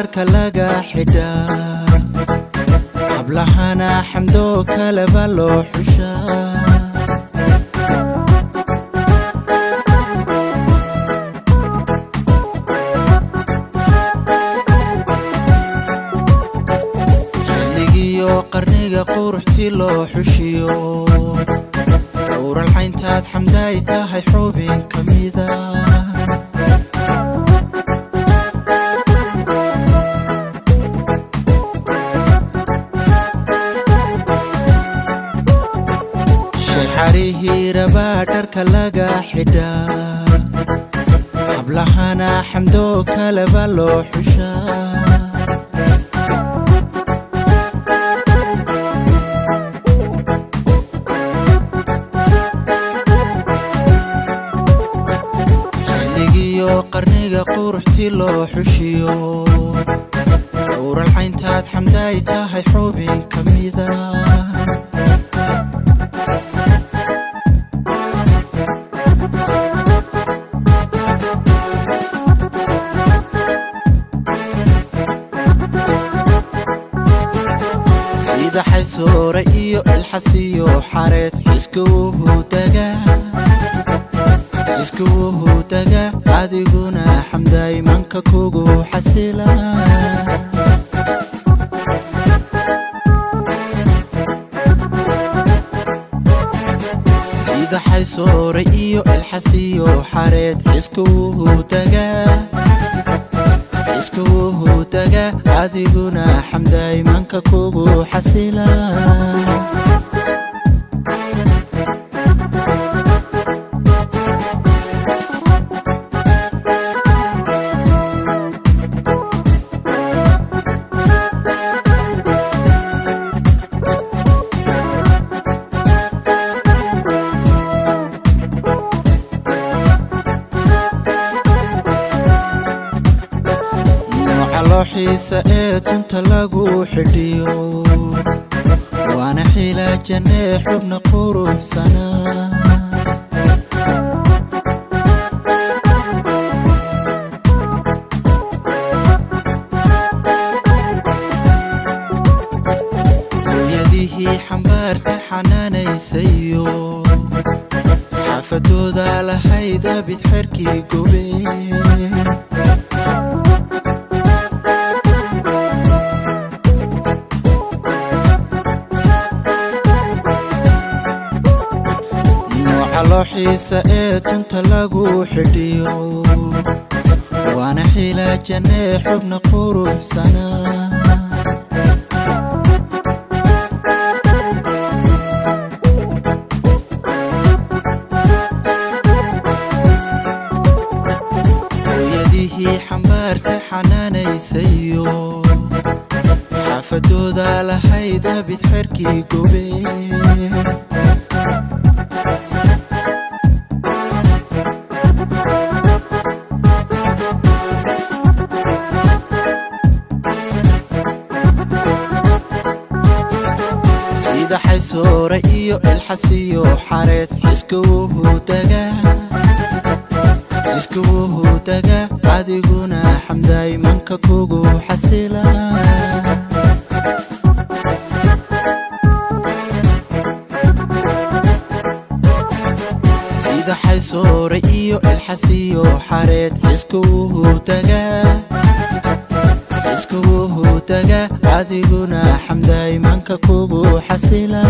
dharka laga xidhaa hablahana xamdo kaleba loo xushaa xilligiyo qarniga quruxtii loo xushiyo dhowralxayntaad xamdaay tahay xubin ka mida xarihii rabaa dharka laga xidhaa hablahana xamdo kaleba loo xushaa xilligiyo qarniga quruxtii loo xushiyo dhowralxayntaad xamdaay tahay xubin ka mida sida xaysoore iyo ilxasiyo xareed iskuwuhu daga adiguna xamdaay manka kugu xasila sida xaysoore iyo ilxasiyo xareed iskuwuhu daga adiguna xamdaay manka kugu xasila looxiisa ee dunta lagu xidhiyo waana xilaajanee xubna quruxsana hooyadihii xambaarta xanaanaysayo xaafadooda lahayd abid xerkii gobe looxiisa ee dunta lagu xidhiyo waana xilaajanee xubna quruxsana hooyadihii xambaarta xanaanaysayo xaafadooda lahayd abid xerkii gobe sida xaysoore iyo ilxasiyo xareed iskuwuhu daga adiguna xamdaay manka kugu xasila sida xaysoore iyo ilxasiyo xareed iskuwuhu daga adiguna xamdaay manka kugu xasila